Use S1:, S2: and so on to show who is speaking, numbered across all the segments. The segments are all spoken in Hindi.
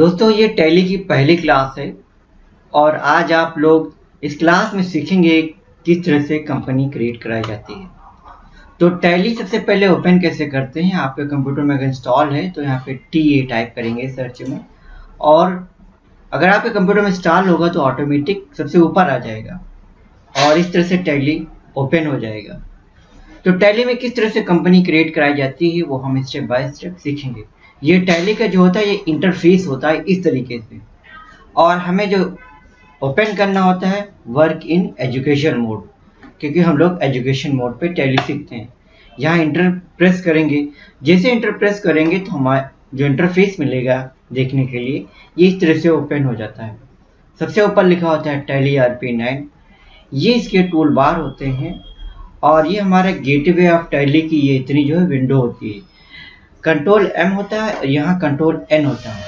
S1: दोस्तों ये टैली की पहली क्लास है और आज आप लोग इस क्लास में सीखेंगे किस तरह से कंपनी क्रिएट कराई जाती है। तो टैली सबसे पहले ओपन कैसे करते हैं, आपके कंप्यूटर में अगर इंस्टॉल है तो यहाँ पे TA टाइप करेंगे सर्च में, और अगर आपके कंप्यूटर में इंस्टॉल होगा तो ऑटोमेटिक सबसे ऊपर आ जाएगा और इस तरह से टैली ओपन हो जाएगा। तो टैली में किस तरह से कंपनी क्रिएट कराई जाती है वो हम स्टेप बाय स्टेप सीखेंगे। ये टैली का जो होता है ये इंटरफेस होता है इस तरीके से, और हमें जो ओपन करना होता है वर्क इन एजुकेशन मोड, क्योंकि हम लोग एजुकेशन मोड पे टैली सीखते हैं। यहाँ इंटर प्रेस करेंगे, जैसे इंटर प्रेस करेंगे तो हमारा जो इंटरफेस मिलेगा देखने के लिए ये इस तरह से ओपन हो जाता है। सबसे ऊपर लिखा होता है टैली RP9, ये इसके टूल बार होते हैं, और ये हमारा गेटवे ऑफ टैली की ये इतनी जो है विंडो होती है। कंट्रोल M होता है, यहाँ कंट्रोल N होता है।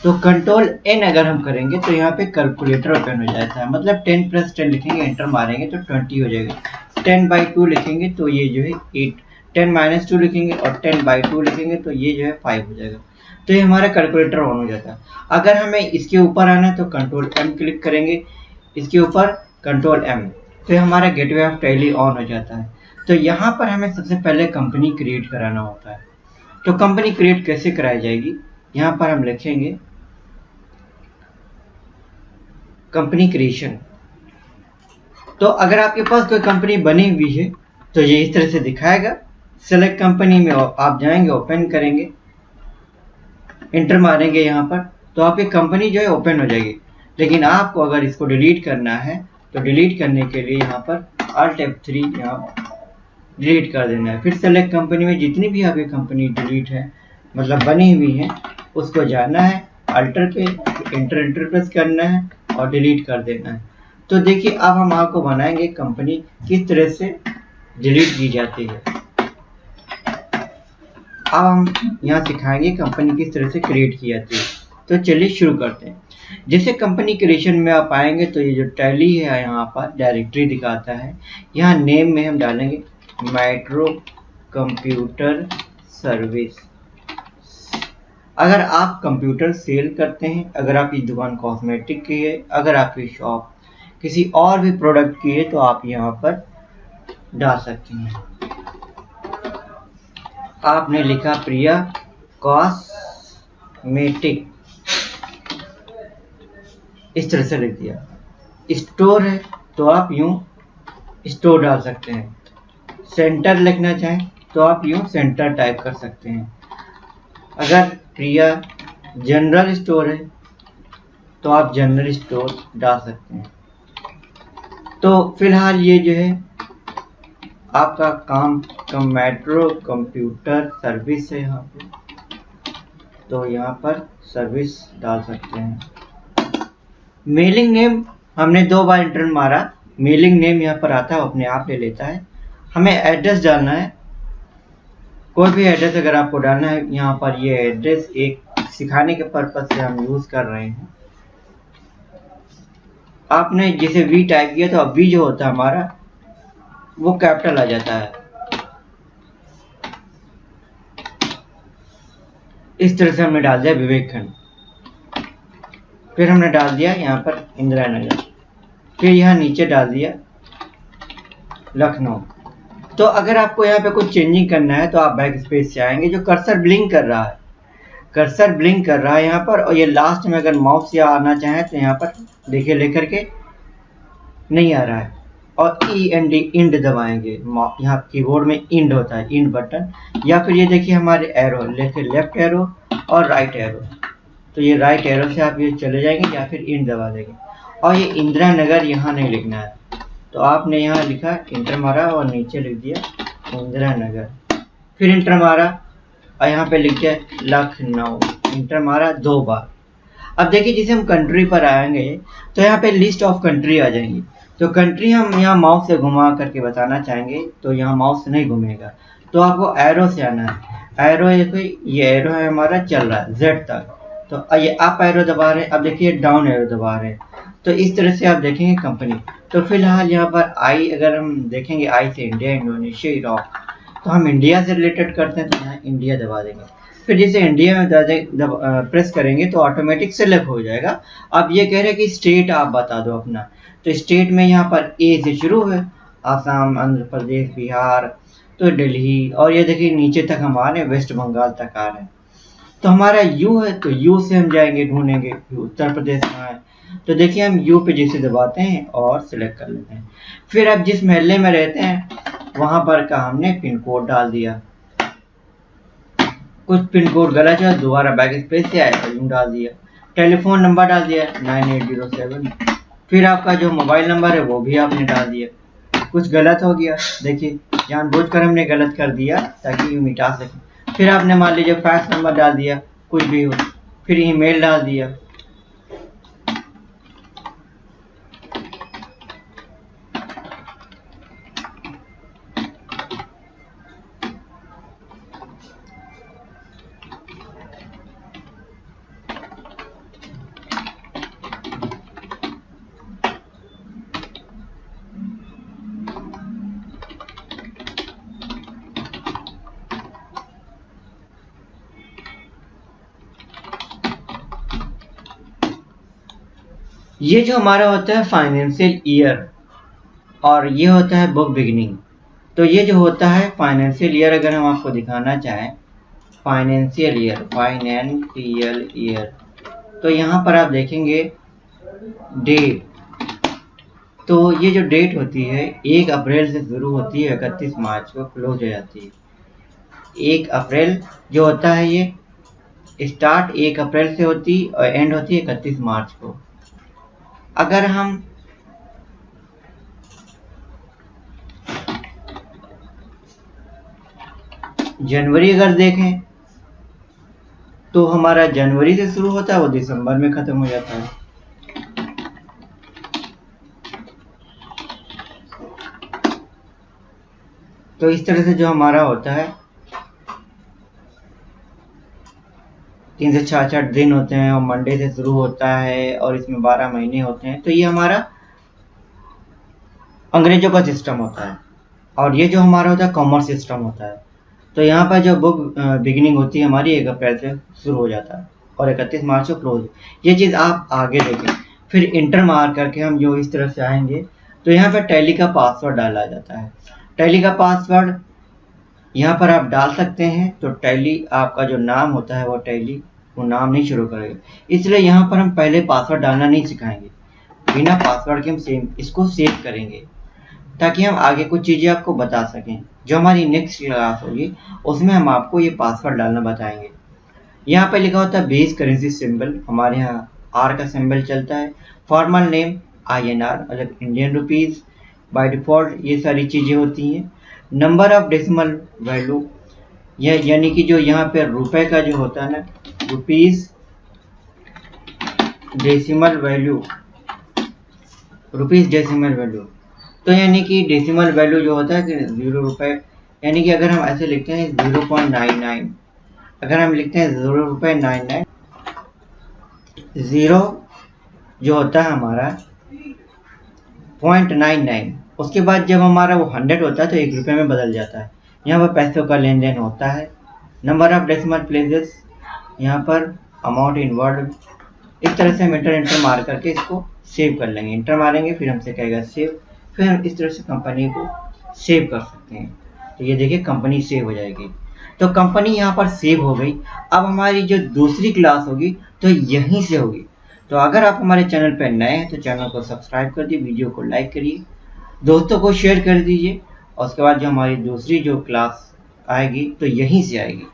S1: तो कंट्रोल N अगर हम करेंगे तो यहाँ पे कैलकुलेटर ओपन हो जाता है, मतलब 10 + 10 लिखेंगे, एंटर मारेंगे तो 20 हो जाएगा। 10/2 लिखेंगे तो ये जो है 8, 10 - 2 लिखेंगे और 10/2 लिखेंगे तो ये जो है 5 हो जाएगा। तो ये हमारा कैलकुलेटर ऑन हो जाता है। अगर हमें इसके ऊपर आना है तो कंट्रोल M क्लिक करेंगे, इसके ऊपर कंट्रोल M, तो हमारा गेटवे ऑफ टैली ऑन हो जाता है। तो यहाँ पर हमें सबसे पहले कंपनी क्रिएट कराना होता है। तो कंपनी क्रिएट कैसे कराई जाएगी, यहाँ पर हम लिखेंगे कंपनी क्रिएशन। तो अगर आपके पास कोई कंपनी बनी हुई है तो ये इस तरह से दिखाएगा। सेलेक्ट कंपनी में आप जाएंगे, ओपन करेंगे, इंटर मारेंगे यहाँ पर, तो आपकी कंपनी जो है ओपन हो जाएगी। लेकिन आपको अगर इसको डिलीट करना है तो डिलीट करने के लिए यहाँ पर Alt F3 यहाँ डिलीट कर देना है। फिर सेलेक्ट कंपनी में जितनी भी आपकी कंपनी डिलीट है, मतलब बनी हुई है, उसको जाना है, अल्टर पे इंटर प्रेस करना है और डिलीट कर देना है। तो देखिए अब हम आपको बनाएंगे कंपनी किस तरह से डिलीट की जाती है। अब हम यहाँ सिखाएंगे कंपनी किस तरह से क्रिएट की जाती है। तो चलिए शुरू करते हैं। जैसे कंपनी क्रिएशन में आप आएंगे तो ये जो टैली है यहाँ पर डायरेक्टरी दिखाता है। यहाँ नेम में हम डालेंगे मेट्रो कंप्यूटर सर्विस। अगर आप कंप्यूटर सेल करते हैं, अगर आपकी दुकान कॉस्मेटिक की है, अगर आपकी शॉप किसी और भी प्रोडक्ट की है, तो आप यहाँ पर डाल सकते हैं। आपने लिखा प्रिया कॉस्मेटिक, इस तरह से लिख दिया। स्टोर है तो आप यूं स्टोर डाल सकते हैं। सेंटर लिखना चाहें तो आप यूं सेंटर टाइप कर सकते हैं। अगर प्रिया जनरल स्टोर है तो आप जनरल स्टोर डाल सकते हैं। तो फिलहाल ये जो है आपका काम मेट्रो कंप्यूटर सर्विस है यहाँ पे, तो यहाँ पर सर्विस डाल सकते हैं। मेलिंग नेम हमने 2 बार इंटर मारा, मेलिंग नेम यहाँ पर आता है, अपने आप ले लेता है। हमें एड्रेस डालना है, कोई भी एड्रेस अगर आपको डालना है। यहाँ पर ये एड्रेस एक सिखाने के पर्पज से हम यूज कर रहे हैं। आपने जैसे V टाइप किया तो अब V जो होता है हमारा वो कैपिटल आ जाता है। इस तरह से हमने डाल दिया विवेकखंड, फिर हमने डाल दिया यहाँ पर इंदिरा नगर, फिर यहाँ नीचे डाल दिया लखनऊ। तो अगर आपको यहाँ पे कुछ चेंजिंग करना है तो आप बैक स्पेस से आएंगे। जो कर्सर ब्लिंक कर रहा है, कर्सर ब्लिंक कर रहा है यहाँ पर, और ये लास्ट में अगर माउस से आना चाहें तो यहाँ पर देखिए लेकर के नहीं आ रहा है, और END इंड दबाएंगे। यहाँ कीबोर्ड में इंड होता है, इंड बटन, या फिर ये देखिए हमारे एरो, लेके लेफ्ट एरो और राइट एरो, तो ये राइट एरो से आप ये चले जाएंगे या फिर इंड दबा देंगे। और ये इंदिरा नगर यहाँ नहीं लिखना है, तो आपने यहाँ लिखा इंटर मारा और नीचे लिख दिया इंदिरा नगर, फिर इंटर मारा और यहाँ पे लिख दिया लखनऊ, इंटर मारा 2 बार। अब देखिए जैसे हम कंट्री पर आएंगे तो यहाँ पे लिस्ट ऑफ कंट्री आ जाएंगी। तो कंट्री हम यहाँ माउस से घुमा करके बताना चाहेंगे तो यहाँ माउस से नहीं घूमेगा, तो आपको एरो से आना है। एरो ये एरो है हमारा चल रहा है Z तक, तो ये अप एरो दबा रहे हैं, अब देखिए डाउन एरो दबा रहे हैं। तो इस तरह से आप देखेंगे कंपनी। तो फिलहाल यहाँ पर I अगर हम देखेंगे, I से इंडिया, इंडोनेशिया, इराक, तो हम इंडिया से रिलेटेड करते हैं तो यहाँ इंडिया दबा देंगे। फिर जैसे इंडिया में प्रेस करेंगे तो ऑटोमेटिक सेलेक्ट हो जाएगा। अब ये कह रहे हैं कि स्टेट आप बता दो अपना, तो स्टेट में यहाँ पर ए से शुरू है, आसाम, आंध्र प्रदेश, बिहार, तो दिल्ली, और ये देखिए नीचे तक हमारे वेस्ट बंगाल तक आ रहे हैं। तो हमारा यू है, तो यू से हम जाएंगे ढूंढेंगे उत्तर प्रदेश कहाँ है, तो देखिए हम यू पे जैसे दबाते हैं और सिलेक्ट कर लेते हैं। फिर अब जिस मोहल्ले में रहते हैं वहां पर का हमने पिन कोड डाल दिया, कुछ पिन कोड गलत है दोबारा बैक स्पेस से आया तो डाल दिया, टेलीफोन नंबर डाल दिया 9807, फिर आपका जो मोबाइल नंबर है वो भी आपने डाल दिया। कुछ गलत हो गया, देखिए जानबूझकर हमने गलत कर दिया ताकि ये मिटा सके। फिर आपने मान लीजिए फैक्स नंबर डाल दिया, कुछ भी हो, फिर ईमेल डाल दिया। ये जो हमारा होता है फाइनेंशियल ईयर और ये होता है बुक बिगिनिंग। तो ये जो होता है फाइनेंशियल ईयर, अगर हम आपको दिखाना चाहें फाइनेंशियल ईयर, तो यहाँ पर आप देखेंगे डेट। तो ये जो डेट होती है 1 अप्रैल से शुरू होती है, 31 मार्च को क्लोज हो जाती है। 1 अप्रैल जो होता है ये स्टार्ट 1 अप्रैल से होती और एंड होती है 31 मार्च को। अगर हम जनवरी अगर देखें तो हमारा जनवरी से शुरू होता है, वो दिसंबर में खत्म हो जाता है। तो इस तरह से जो हमारा होता है 3 से 66 दिन होते हैं और मंडे से शुरू होता है और इसमें 12 महीने होते हैं। तो ये हमारा अंग्रेजों का सिस्टम होता है और ये जो हमारा होता है कॉमर्स सिस्टम होता है। तो यहाँ पर जो बुक बिगिनिंग होती है हमारी 1 अप्रैल से शुरू हो जाता है और 31 मार्च को क्लोज। ये चीज़ आप आगे देखें। फिर इंटर मार करके हम जो इस तरह से आएंगे तो यहाँ पर टैली का पासवर्ड डाला जाता है। टैली का पासवर्ड यहाँ पर आप डाल सकते हैं। तो टैली आपका जो नाम होता है वो टैली वो नाम नहीं शुरू करेगा, इसलिए यहाँ पर हम पहले पासवर्ड डालना नहीं सिखाएंगे। बिना पासवर्ड के हम इसको सेव करेंगे ताकि हम आगे कुछ चीज़ें आपको बता सकें। जो हमारी नेक्स्ट क्लास होगी उसमें हम आपको ये पासवर्ड डालना बताएंगे। यहाँ पे लिखा होता है बेस करेंसी सिंबल, हमारे यहाँ आर का सिंबल चलता है। फॉर्मल नेम INR मतलब इंडियन रुपीज़ बाय डिफ़ॉल्ट, ये सारी चीज़ें होती हैं। नंबर ऑफ डेसिमल वैल्यू, यह यानी कि जो यहाँ पे रुपए का जो होता है ना, rupees decimal value, rupees decimal value. तो यानी कि डेसिमल वैल्यू जो होता है कि 0 रुपये, यानी कि अगर हम ऐसे लिखते हैं 0.99, अगर हम लिखते हैं 0 रुपये 99, 0 जो होता है हमारा 0.99, उसके बाद जब हमारा वो 100 होता है तो 1 रुपये में बदल जाता है। यहाँ पर पैसों का लेन देन होता है। नंबर ऑफ डेसिमल प्लेसेस, यहाँ पर अमाउंट इन वर्ड। इस तरह से हम इंटर मार करके इसको सेव कर लेंगे। इंटर मारेंगे फिर हमसे कहेगा सेव, फिर हम इस तरह से कंपनी को सेव कर सकते हैं। तो ये देखिए कंपनी सेव हो जाएगी। तो कंपनी यहाँ पर सेव हो गई। अब हमारी जो दूसरी क्लास होगी तो यहीं से होगी। तो अगर आप हमारे चैनल पर नए हैं तो चैनल को सब्सक्राइब कर दिए, वीडियो को लाइक करिए, दोस्तों को शेयर कर दीजिए और उसके बाद जो हमारी दूसरी जो क्लास आएगी तो यहीं से आएगी।